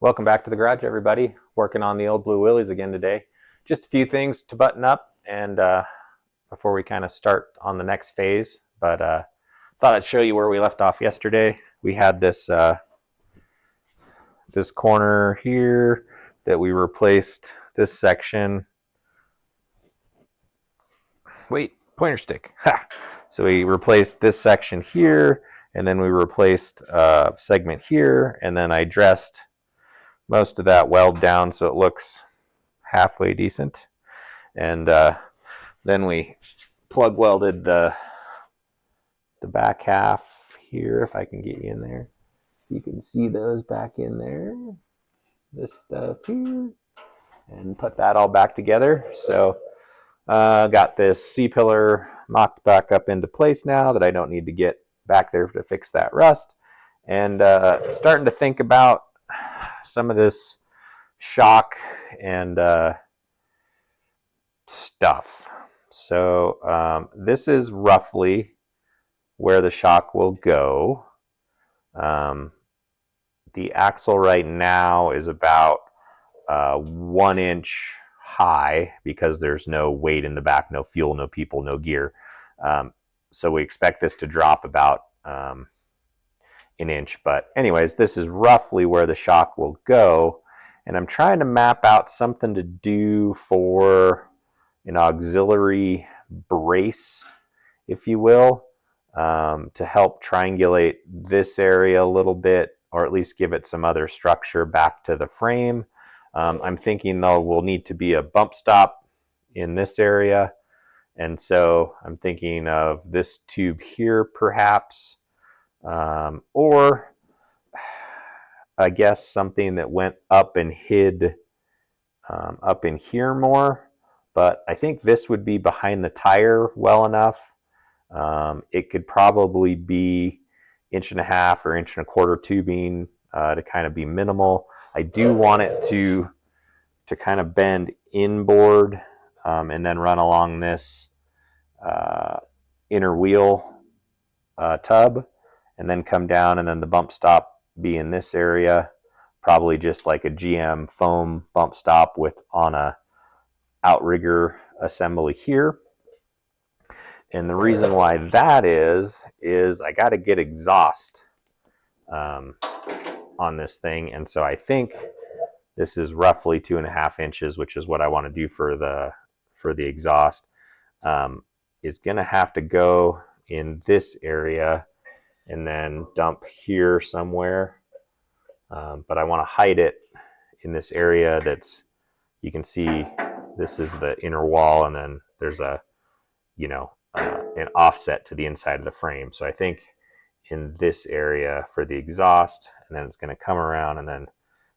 Welcome back to the garage, everybody. Working on the old blue Willys again today. Just a few things to button up and before we kind of start on the next phase. But thought I'd show you where we left off yesterday. We had this this corner here that we replaced this section. Wait, pointer stick. Ha! So we replaced this section here, and then we replaced a segment here, and then I dressed most of that weld down so it looks halfway decent. And then we plug welded the back half here, if I can get you in there. You can see those back in there. This stuff here. And put that all back together. So got this C-pillar knocked back up into place now that I don't need to get back there to fix that rust. And starting to think about some of this shock and stuff. So this is roughly where the shock will go. The axle right now is about 1 inch high because there's no weight in the back, no fuel, no people, no gear. So we expect this to drop about an inch. But anyways, this is roughly where the shock will go. And I'm trying to map out something to do for an auxiliary brace, if you will, to help triangulate this area a little bit, or at least give it some other structure back to the frame. I'm thinking though will need to be a bump stop in this area. And so I'm thinking of this tube here perhaps, or I guess something that went up and hid up in here more. But I think this would be behind the tire well enough. It could probably be 1.5 or 1.25 tubing to kind of be minimal. I do want it to kind of bend inboard and then run along this inner wheel tub and then come down, and then the bump stop be in this area, probably just like a GM foam bump stop with on a outrigger assembly here. And the reason why that is I got to get exhaust on this thing. And so I think this is roughly 2.5 inches, which is what I want to do for the exhaust. Is going to have to go in this area and then dump here somewhere. But I want to hide it in this area that's, you can see this is the inner wall, and then there's a, an offset to the inside of the frame. So I think in this area for the exhaust, and then it's going to come around and then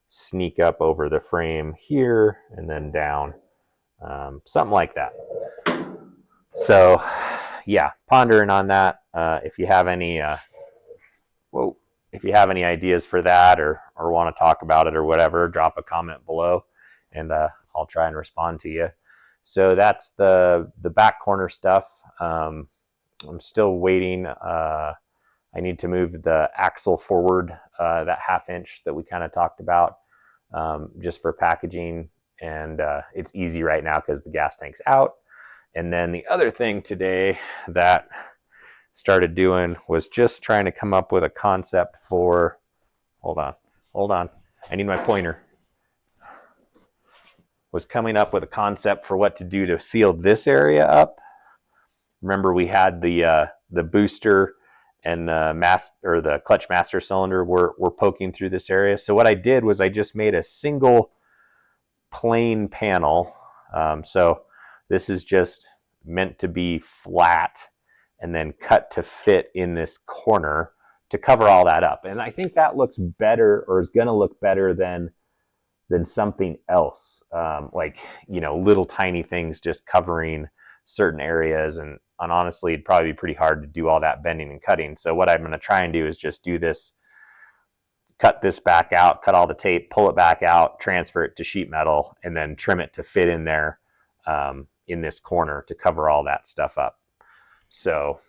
sneak up over the frame here and then down, something like that. So yeah, pondering on that. If you have any ideas for that, or want to talk about it or whatever, drop a comment below and I'll try and respond to you. So that's the back corner stuff. I'm still waiting. I need to move the axle forward, that 1/2 inch that we kind of talked about, just for packaging. And it's easy right now because the gas tank's out. And then the other thing today that started doing was just trying to come up with a concept for, hold on, I need my pointer. Was coming up with a concept for what to do to seal this area up. Remember we had the booster and the clutch master cylinder were poking through this area. So what I did was I just made a single plain panel. So this is just meant to be flat and then cut to fit in this corner to cover all that up. And I think that looks better, or is going to look better than something else, like, little tiny things just covering certain areas. And honestly, it'd probably be pretty hard to do all that bending and cutting. So what I'm going to try and do is just do this, cut this back out, cut all the tape, pull it back out, transfer it to sheet metal, and then trim it to fit in there in this corner to cover all that stuff up. So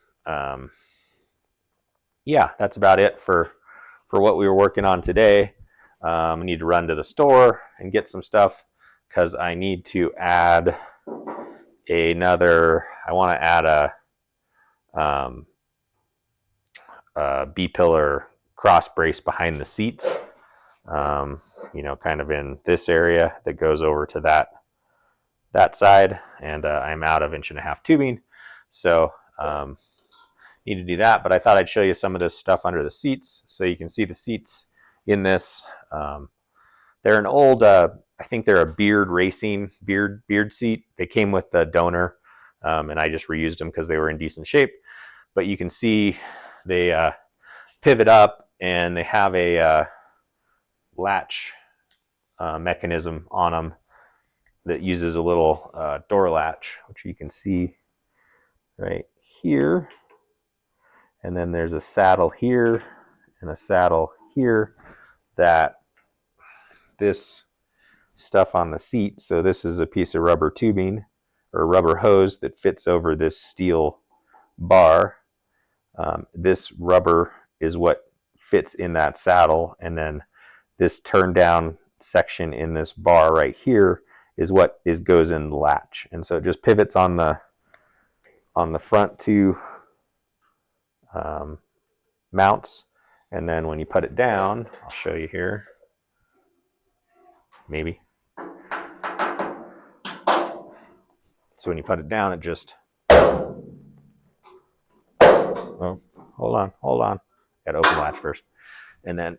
yeah, that's about it for what we were working on today. I need to run to the store and get some stuff because I need to add another. I want to add a B-pillar cross brace behind the seats. You know, kind of in this area that goes over to that side, and I'm out of 1.5-inch tubing, so need to do that. But I thought I'd show you some of this stuff under the seats, so you can see the seats in this. They're an old, I think they're a beard racing beard seat. They came with the donor, and I just reused them because they were in decent shape. But you can see they pivot up, and they have a latch mechanism on them that uses a little door latch, which you can see right here. And then there's a saddle here and a saddle here that this stuff on the seat. So this is a piece of rubber tubing or rubber hose that fits over this steel bar. This rubber is what fits in that saddle, and then this turn down section in this bar right here is what goes in the latch. And so it just pivots on the front two mounts, and then when you put it down, I'll show you here, maybe. So when you put it down, it just, oh, hold on, gotta open the latch first, and then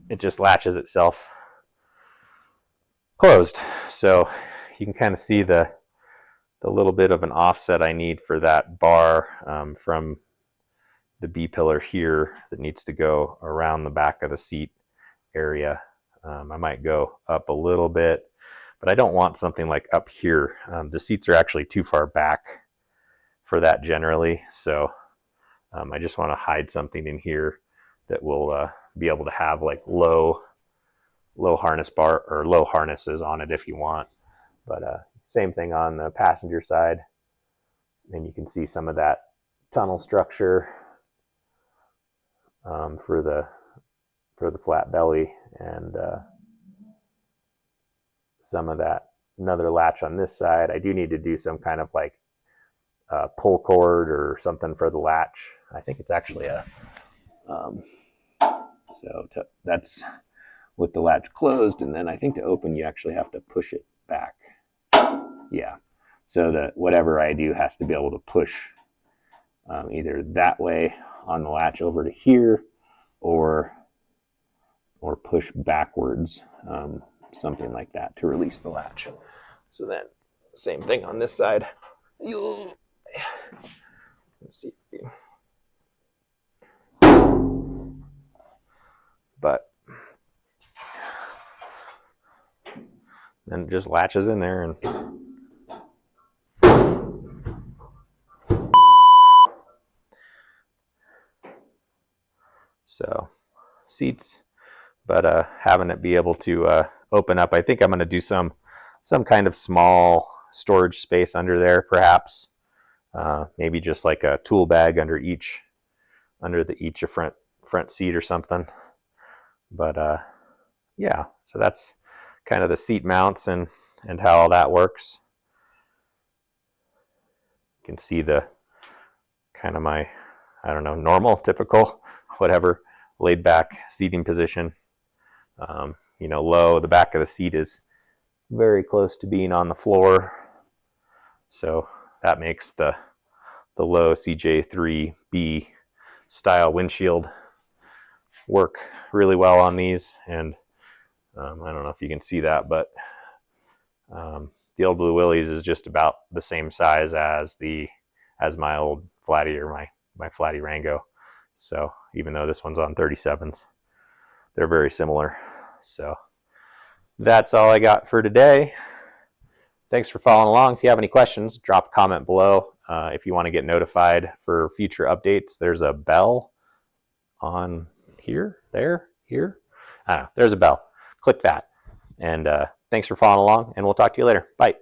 it just latches itself closed. So you can kind of see the little bit of an offset I need for that bar from the B-pillar here that needs to go around the back of the seat area. I might go up a little bit, but I don't want something like up here. The seats are actually too far back for that generally, so I just want to hide something in here that will be able to have like low harness bar or low harnesses on it if you want. But same thing on the passenger side, and you can see some of that tunnel structure for the flat belly, and some of that, another latch on this side. I do need to do some kind of like pull cord or something for the latch. I think it's actually a that's with the latch closed, and then I think to open you actually have to push it back. Yeah, so that whatever I do has to be able to push either that way on the latch over to here, or push backwards, something like that to release the latch. So then same thing on this side. Let's see. But then it just latches in there, and so seats, but having it be able to open up. I think I'm going to do some kind of small storage space under there, perhaps. Maybe just like a tool bag under each front seat or something. But yeah, so that's kind of the seat mounts and how all that works. You can see the kind of my, I don't know, normal, typical, whatever, laid back seating position. You know, low, the back of the seat is very close to being on the floor, so that makes the low CJ3B style windshield work really well on these. And I don't know if you can see that, but the old blue Willys is just about the same size as my old Flatty, or my Flatty Rango. So even though this one's on 37s, they're very similar. So that's all I got for today. Thanks for following along. If you have any questions, drop a comment below. If you want to get notified for future updates, there's a bell on here. I don't know. There's a bell. Click that. And thanks for following along, and we'll talk to you later. Bye.